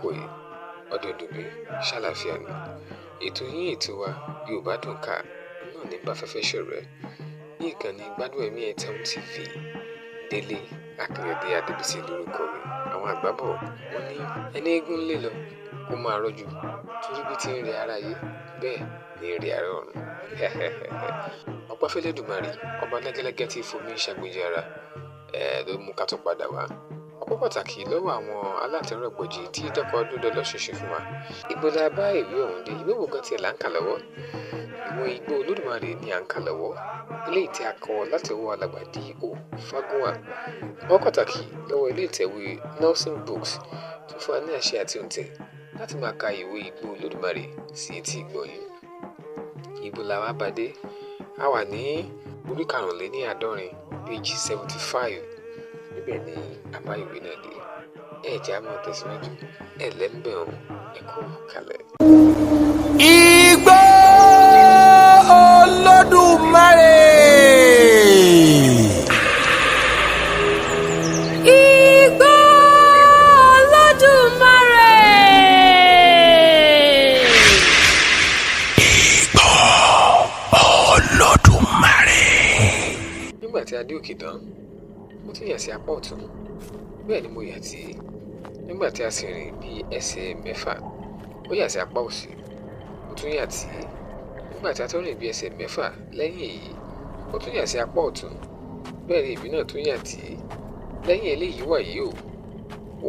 àkókò yìí ọdún dùgbé ṣàlàáfíà ni ètò yín ètò wa Yorùbá Dùn Ká náà ní báfẹ́fẹ́ ṣọ̀rẹ́ ní ìkànnì Gbádùn Ẹ̀mí Ẹ̀tàn TV. Délé Akínyẹ̀dé Adébísí lórúkọ mi. Àwọn àgbàbọ̀ wọ́n ní ẹni eégún lé lọ kó máa rọ́jú torí bí ti ń rẹ aráyé bẹ́ẹ̀ ní rẹ ará ọ̀run. Ọpẹ́ f'Ẹlẹ́dùmarè ọba lẹ́gẹ́lẹ́gẹ́ tí fomi ṣàgbéjì ara ló mú ká tó padà wá. Ọpẹ́ pàtàkì lọ́wọ́ àwọn alátẹ̀rọ̀gbòjì tí dọ́kọ̀ ọdún dọ́lọ́ ṣoṣo fún wa. Ibo la bá ìwé ọ̀hún dé, ìwé wo gan tiẹ̀ là ń kà lọ́wọ́? Ìwé Igbo Olodumare ni à ń kà lọ́wọ́, eléyìí tí a kọ láti ọwọ́ alàgbà D.O FAGUNWA. Ọpẹ́ pàtàkì lọ́wọ́ ilé ìtẹ̀wé Nelson Books tó fún wa ní àṣẹ àti òǹtẹ̀ láti máa ka ìwé Igbo Olodumare sí etí ìgbọ́ yìí. Ibo la wá bá dé, a wà ní orí 45 page 75. Níbẹ̀ ni àbá ìwé náà dé. Ẹ̀jẹ̀ á máa tẹ̀síwájú ẹ̀lẹ́mbẹ̀ ọ̀hún ẹ̀kọ́ kalẹ̀. Igbo Olodumare. Igbo Olodumare. Igbo Olodumare. Nígbà tí a dé òkè tán, mo tún yà sí apá ọ̀tún, bẹ́ẹ̀ ni mo yà tí. Nígbà tí a sì rìn bí ẹsẹ̀ 6, ó yà sí apá òsì, mo tún yà tí. Nígbà tí a tún rìn bí ẹsẹ̀ 6 lẹ́yìn èyí, ó tún yà sí apá ọ̀tún, bẹ́ẹ̀ ni èmi náà tún yà tí. Lẹ́yìn eléyìí wà yìí ó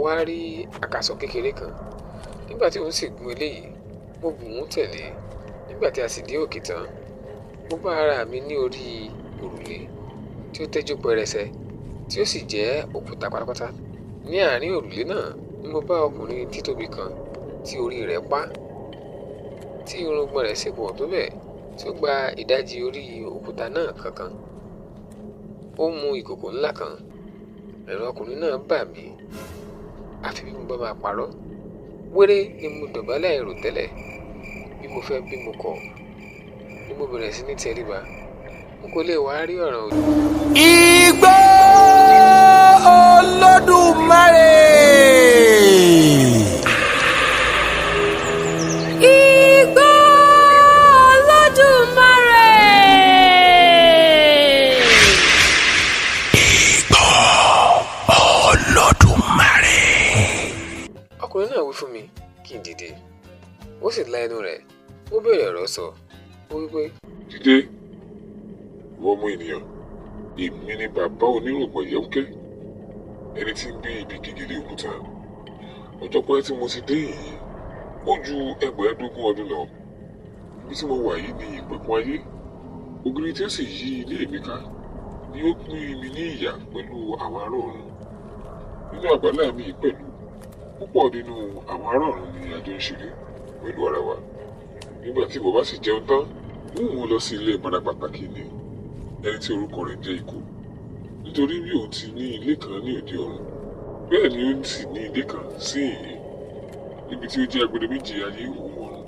wá rí àkàsọ̀ kékeré kan. Nígbà tí òun sì gun eléyìí, mo bù ún tẹ̀lé. Nígbà tí a sì dé òkè tán, mo bá ara mi ní orí òrùlé tí ó tẹ́jú pẹrẹsẹ tí ó sì jẹ́ òkúta pátápátá. Ní àárín òrùlé náà ni mo bá ọkùnrin títóbi kan tí orí rẹ̀ pá, tí irùngbọ̀n rẹ̀ sì pọ̀ tó bẹ́ẹ̀ tí ó gba ìdajì orí òkúta náà kankan. Ó mu ìkòkò ńlá kan. Ẹ̀rù ọkùnrin náà bà mí, àfi bí mo bá máa parọ́. Wéré ni mo dọ̀bálẹ̀ àìròtẹ́lẹ̀, bí mo fẹ́ bí mo kọ̀ ni mo bẹ̀rẹ̀ sí ní tẹríba. N kò lè wá rí ọ̀ràn òdì. Igbo Olodumare. Igbo Olodumare. Igbo Olodumare. Ọkùnrin náà wí fún mi kí n dìde. Ó sì la ẹnu rẹ̀, ó bẹ̀rẹ̀ ọ̀rọ̀ sọ. Ó wí pé, Dìde, ìwọ ọmọ ènìyàn, èmi ni bàbá onírògbọ̀n yẹ̀wúkẹ́, ẹni tí ń gbé ibi gígìlì òkúta. Ọjọ́ pẹ́ tí mo ti dé yìí, ó ju 15 ọdún lọ. Ibi tí mo wà yìí ni ìpẹ̀kun ayé. Ògiri tí ó sì yí ilé mi ká ni ó pín mi ní ìyà pẹ̀lú àwọn ará ọ̀run. Nínú àgbàlá mi yìí pẹ̀lú, púpọ̀ nínú àwọn ará ọ̀run ni a jọ ń ṣeré pẹ̀lú ara wa. Nígbà tí mo bá sì jẹun tán, ń mú lọ sí ilé ìmọ̀ràn pàtàkì ni ẹni tí orúkọ rẹ̀ jẹ́ Ikú. Nítorí bí òun ti ní ilé kan ní òde ọ̀run, bẹ́ẹ̀ ni ó sì ní ilé kan sí ìhín, níbi tí ó jẹ́ agbede méjì ayé òun ọ̀run.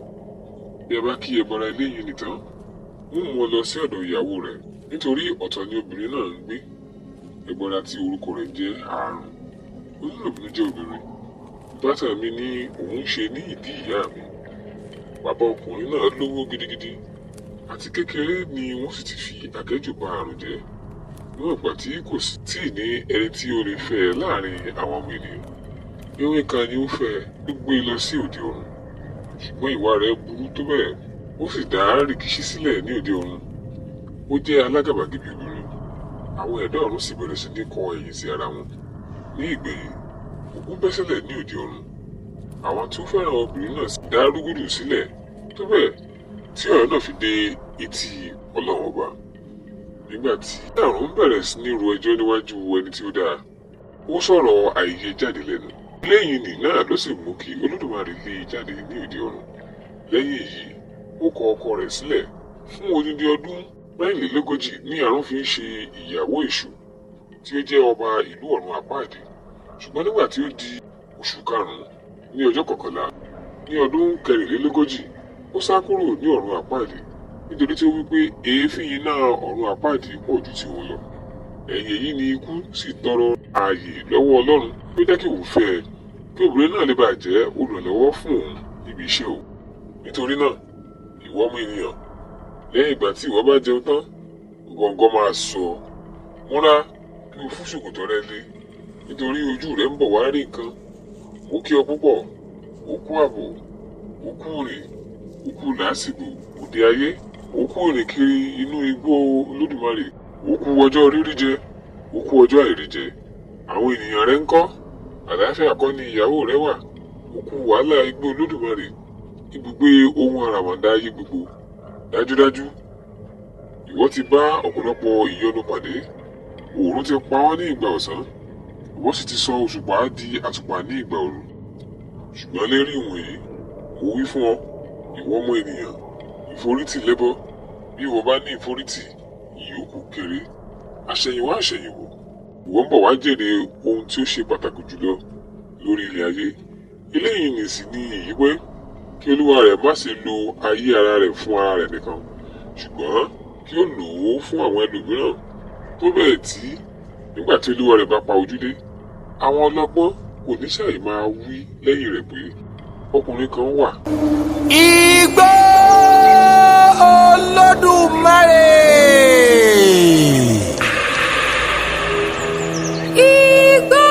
Bí a bá kí ẹbọra ilé yìí nìtàn, ń mú lọ sí ọ̀dọ̀ ìyàwó rẹ̀, nítorí ọ̀tọ̀ ni obìnrin náà ń gbé. Ẹbọra tí orúkọ rẹ̀ jẹ́ Àrùn, olólùbínú jẹ́ obìnrin. Ìbátan mi ní òun ṣe ní ìdí ìyá mi. Bàbá ọkùnrin náà lówó gidigidi, àti kékeré ni wọ́n sì ti fi àkẹ́jù ba Àrùn jẹ́. Níwọ̀n ìgbà tí kò sì tíì ní ẹni tí ó lè fẹ́ láàrin àwọn ọmọ ènìyàn. Ewé kan ni ó fẹ́ ló gbé lọ sí òde ọ̀run. Ṣùgbọ́n ìwà rẹ̀ burú tó bẹ́ẹ̀, ó sì dá rìkíṣí sílẹ̀ ní òde ọ̀run. Ó jẹ́ alágàbàgebè obìnrin. Àwọn ẹ̀dá ọ̀run sì bẹ̀rẹ̀ sí ní kọ ẹ̀yìn sí ara wọn. Ní ìgbẹ̀yìn, ogun bẹ́ sílẹ̀ ní òde ọ̀run. Àwọn tí ó fẹ́ràn obìnrin náà sì dá rúgúdù sílẹ̀ tó bẹ́ẹ̀ tí ọ̀rọ̀ náà fi dé etí Ọlọ́run ọba. Nígbà tí Àrùn bẹ̀rẹ̀ sí ní ro ẹjọ́ níwájú ẹni tí ó dáa, ó sọ̀rọ̀ àìyé jáde lẹ́nu. Lẹ́yìn nì náà ló sì mú kí Olódùmarè lé e jáde ní òde ọ̀run. Lẹ́yìn èyí, ó kọ ọkọ rẹ̀ sílẹ̀. Fún odindi ọdún 44 ní Àrùn fi ń ṣe ìyàwó Èṣù, tí ó jẹ́ ọba ìlú ọ̀run àpáàdé. Ṣùgbọ́n nígbà tí ó di oṣù karùn-ún ní ọjọ́ 11 ní ọdún 44, ó sá kúrò ní ọ̀run àpáàdé nítorí tí ó wípé èéfín iná ọ̀run àpáàdé pọ̀ ju ti wọn lọ. Ẹ̀yìn èyí ni Ikú sì tọrọ ààyè lọ́wọ́ Ọlọ́run pé jẹ́ kí òun fẹ́ ẹ. kí obìnrin náà lè bàa jẹ́ olùrànlọ́wọ́ fún òun níbi iṣẹ́ o. Nítorí náà, ìwọ ọmọ ènìyàn, lẹ́yìn ìgbà tí ìwọ bá jẹun tán, gọ̀ǹgọ̀ máa sọ, múra kí o fún ṣòkòtò rẹ lé, nítorí ojú rẹ ń bọ̀ wá rí nǹkan. Mo kí ọ púpọ̀, ó kú àbọ̀, ó kú rè, ó kú làásìgbò òde ayé, ó kú rìn kiri inú igbó Olódùmarè, ó kú ọjọ́ rírí jẹ, ó kú ọjọ́ àìrí jẹ. Àwọn ènìyàn rẹ ń kọ́, àlàáfíà kọ́ ni ìyàwó rẹ wà, ó kú wàhálà igbó Olódùmarè, ibùgbé ohun àràmàǹdà ayé gbogbo. Dájúdájú, ìwọ ti bá ọ̀pọ̀lọpọ̀ ìyọnu pàdé, oòrùn ti pa wọ́n ní ìgbà ọ̀sán, ìwọ sì ti sọ òṣùpá di àtùpà ní ìgbà òru. Ṣùgbọ́n lérí ìwọ̀nyí, mo wí fún ọ, ìwọ ọmọ ènìyàn, ìforítì lẹ́bọ, bí ìwọ bá ní ìforítì, ìyókù kéré. Àṣẹ̀yìnwá àṣẹ̀yìnwò, ìwọ ń bọ̀ wá jèrè ohun tí ó ṣe pàtàkì jùlọ lórí ilẹ̀ ayé. Eléyìí nìsí ní èyí pé kí olúwa rẹ̀ má ṣe lo ayé ara rẹ̀ fún ara rẹ̀ nìkan, ṣùgbọ́n kí ó lò ó fún àwọn ẹlòmíràn, tó bẹ́ẹ̀ tí nígbà tí olúwa rẹ̀ bá pa ojú dé, àwọn ọlọ́gbọ́n kò ní ṣàì máa wí lẹ́yìn rẹ̀ pé ọkùnrin kan wà. Igbo Olodumare. Igbo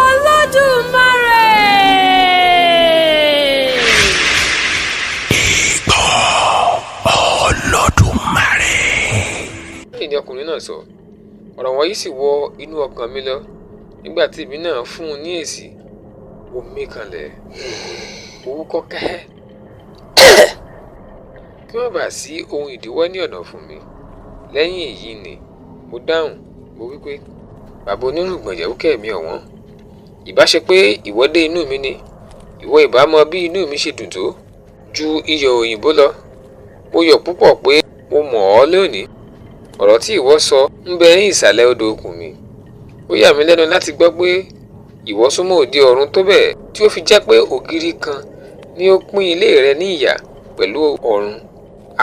Olodumare. Igbo Olodumare. Bẹ́ẹ̀ ni ọkùnrin náà sọ, ọ̀rọ̀ wọ̀nyí sì wọ inú ọkàn mi lọ. Nígbà tí èmi náà fún un ní èsì, mo mí kanlẹ̀, mo wúkọ́ kẹ́hẹ́. Kí wọ́n bá sí ohun ìdíwọ́ ní ọ̀nà fún mi. Lẹ́yìn èyí ni mo dáhùn, mo wí pé, bàbá onírùngbọ̀n yẹ̀wúkẹ́ mi ọ̀wọ́n, ìbá ṣe pé ìwọ dé inú mi ni, ìwọ ìbá mọ bí inú mi ṣe dùn tó ju iyọ̀ òyìnbó lọ. Mo yọ̀ púpọ̀ pé mo mọ̀ ọ́ lónìí. Ọ̀rọ̀ tí ìwọ sọ ń bẹ ní ìsàlẹ̀ odò okùn mi. Ó yà mí lẹ́nu láti gbọ́ pé ìwọ súnmọ́ òde ọ̀run tó bẹ́ẹ̀ tí ó fi jẹ́ pé ògiri kan ni ó pín ilé rẹ ní ìyà pẹ̀lú ọ̀run.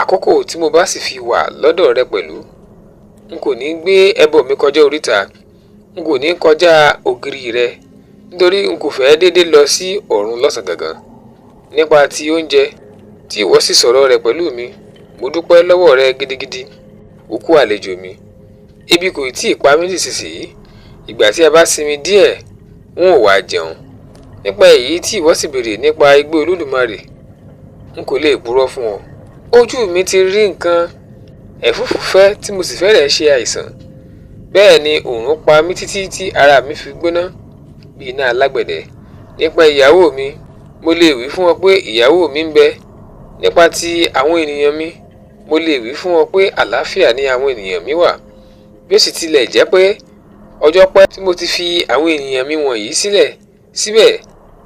Àkókò tí mo bá sì fi wà lọ́dọ̀ rẹ pẹ̀lú, n kò ní gbé ẹbọ mi kọjá oríta, n kò ní kọjá ògiri rẹ, nítorí n kò fẹ́ dédé lọ sí ọ̀run lọ́sàn gangan. Nípa ti oúnjẹ tí ìwọ sì sọ̀rọ̀ rẹ̀ pẹ̀lú mi, mo dúpẹ́ lọ́wọ́ rẹ gidigidi. O kú àlejò mi. Ebi kò tí ì pa mí nísinsìnyí. Ìgbà tí a bá sinmi díẹ̀, n ò wá jẹun. Nípa èyí tí ìwọ sì béèrè nípa Igbó Olódùmarè, n kò lè purọ́ fún ọ. Ojú mi ti rí nǹkan, ẹ̀fúùfù fẹ́ tí mo sì fẹ́rẹ̀ ṣe àìsàn. Bẹ́ẹ̀ ni oòrùn pa mí títí tí ara mi fi gbóná bí iná alágbẹ̀dẹ. Nípa ìyàwó mi, mo lè wí fún ọ pé ìyàwó mi ń bẹ. Nípa ti àwọn ènìyàn mi, mo lè wí fún ọ pé àlàáfíà ni àwọn ènìyàn mi wà. Bí ó sì tilẹ̀ jẹ́ pé ọjọ́ pẹ́ tí mo ti fi àwọn ènìyàn mi wọ̀nyí sílẹ̀, síbẹ̀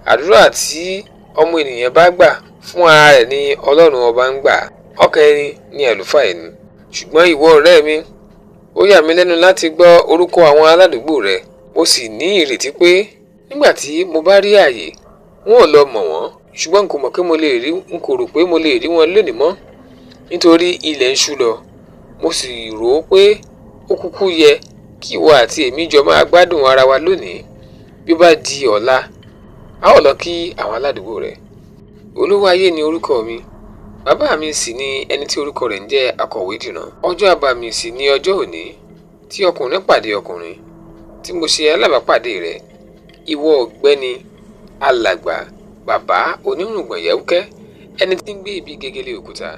àdúrà tí ọmọ ènìyàn bá gbà fún ara rẹ̀ ni Ọlọ́run ọba ń gbà. Ọkàn ẹni ni àlùfáà ẹni. Ṣùgbọ́n ìwọ ọ̀rẹ́ mi, ó yà mí lẹ́nu láti gbọ́ orúkọ àwọn aládùúgbò rẹ. Mo sì ní ìrètí pé nígbà tí mo bá rí àyè, n ó lọ mọ̀ wọ́n. Ṣùgbọ́n n kò rò pé mo lè rí wọn lónìí mọ́, nítorí ilẹ̀ ń ṣú lọ. Mo sì rò ó pé ó kúkú yẹ kí ìwọ àti èmi jọ máa gbádùn ara wa lónìí. Bí ó bá di ọ̀la, a ó lọ kí àwọn aládùúgbò rẹ. Olúwayé ni orúkọ mi. Bàbá mi sì ni ẹni tí orúkọ rẹ̀ ń jẹ́ akọ̀wé dìran. Ọjọ́ àbámi sì ni ọjọ́ òní tí ọkùnrin pàdé ọkùnrin, tí mo ṣe alábàápàdé rẹ̀. Ìwọ ọ̀gbẹ́ni alàgbà bàbá onírùngbọ̀n yẹ̀wúkẹ́, ẹni tí ń gbé ibi gegele òkúta.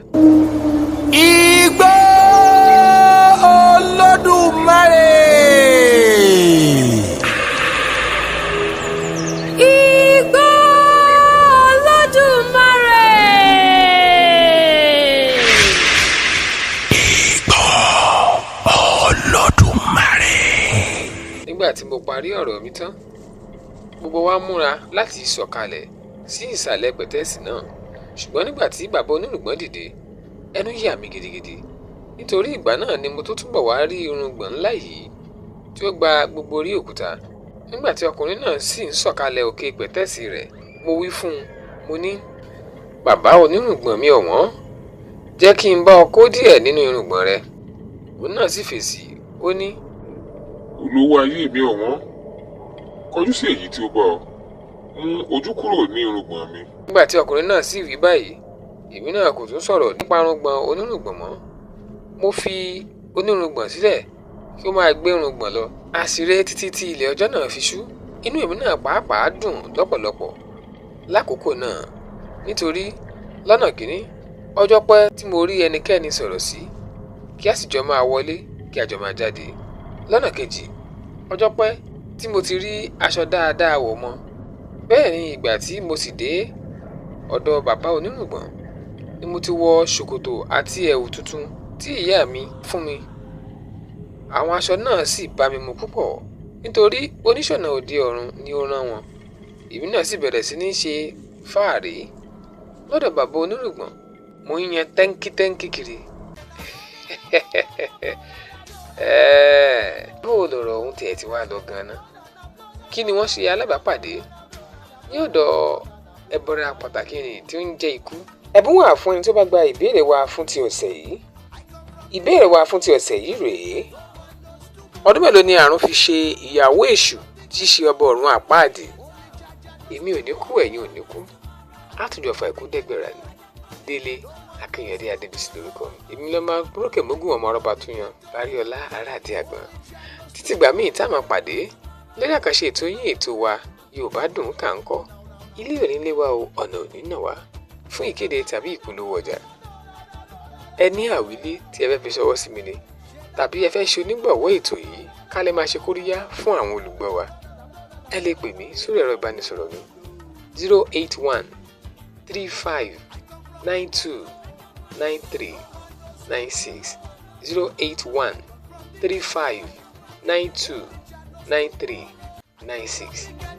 Igbo Olodumare. Igbo Olodumare. Igbo Olodumare. Nígbà tí mo parí ọ̀rọ̀ mi tán, gbogbo wa múra láti sọ̀kalẹ̀ sí ìsàlẹ̀ pẹ̀tẹ́ẹ̀sì náà. Ṣùgbọ́n nígbà tí bàbá onírùngbọ̀n dìde, ẹnu yà mí gidigidi, nítorí ìgbà náà ni mo tó túbọ̀ wá rí irùngbọ̀n ńlá yìí tí ó gba gbogbo orí òkúta. Nígbà tí ọkùnrin náà sì ń sọ̀kalẹ̀ òkè pẹ̀tẹ́ẹ̀sì rẹ̀, mo wí fún un, mo ní, bàbá onírùngbọ̀n mi ọ̀wọ́n, jẹ́ kí n bá ọ kó díẹ̀ nínú irùngbọ̀n rẹ. Òun náà sì fèsì, ó ní, Olówó ayé mi ọ̀wọ́n, kọjú sí èyí tí ó bọ́ ọ. mú ojú kúrò ní irùngbọ̀n mi. Nígbà tí ọkùnrin náà sì wí báyìí, èmi náà kò tún sọ̀rọ̀ nípa irùngbọ̀n onírùngbọ̀n mọ́. Mo fi onírùngbọ̀n sílẹ̀ kí ó máa gbé irùngbọ̀n lọ. A sì ré títí tí ilẹ̀ ọjọ́ náà fi ṣú. Inú èmi náà pàápàá dùn lọ́pọ̀lọpọ̀ lákòókò náà, nítorí lọ́nà kìíní, ọjọ́ pẹ́ tí mo rí ẹnikẹ́ni sọ̀rọ̀ sí, kí a sì jọ máa wọlé, kí a jọ máa jáde. Lọ́nà kejì, ọjọ́ pẹ́ tí mo ti rí aṣọ dáadáa wọ̀ mọ́. Bẹ́ẹ̀ ni ìgbà tí mo sì dé ọ̀dọ̀ bàbá onírùngbọ̀n ni mo ti wọ ṣòkòtò àti ẹ̀wù tuntun tí ìyá mi fún mi. Àwọn aṣọ náà sì bá mi mu púpọ̀, nítorí oníṣọ̀nà òde ọ̀run ni ó rán wọn. Èmi náà sì bẹ̀rẹ̀ sí ní ṣe fáàrí. Lọ́dọ̀ bàbá onírùngbọ̀n, mo ń yan tẹ́ńkítẹ́ńkí kiri. Bó lọ̀rọ̀ ohun tiẹ̀ ti wá lọ gan-an? Kí ni wọ́n ṣe alábàápàdé ní ọ̀dọ̀ ẹbọra pàtàkì ni tí ó ń jẹ́ ikú? Ẹ̀bùn wà fún ẹni tó bá gba ìbéèrè wa fún ti ọ̀sẹ̀ yìí. Ìbéèrè wa fún ti ọ̀sẹ̀ yìí rèé: ọdún mélòó ni àrùn fi ṣe ìyàwó èṣù tí í ṣe ọba ọ̀run àpáàdì? Èmi ò ní kú, ẹ̀yin ò ní kú. Látùjọ fa ikú dẹ́gbẹ̀rà ni. Délé Akínyẹ̀dé Adébísí lórúkọ mi. Èmi lọ́mọ búrókè mógùn ọmọ ọlọ́ba túyan Báríọlá ará àti àgbọn. Títí gbà míì tá a máa pàdé lórí àkànṣe ètò yín ètò wa Yorùbá dùn ká ń kọ́. Ilé ò ní lé wa o, ọ̀nà ò ní nà wá. Fún ìkéde tàbí ìpolówó ọjà, ẹ ní àwílé tí ẹ fẹ́ fi ṣọwọ́ sí mi ni, tàbí ẹ fẹ́ ṣe onígbọ̀wọ́ ètò yìí ká lè máa ṣe kóríyá fún àwọn olùgbọ́ wa, ẹ lè pè mí sórí ẹ̀rọ ìbánisọ̀rọ̀ mi 081 35 92 93 96 081 35 92 93 96.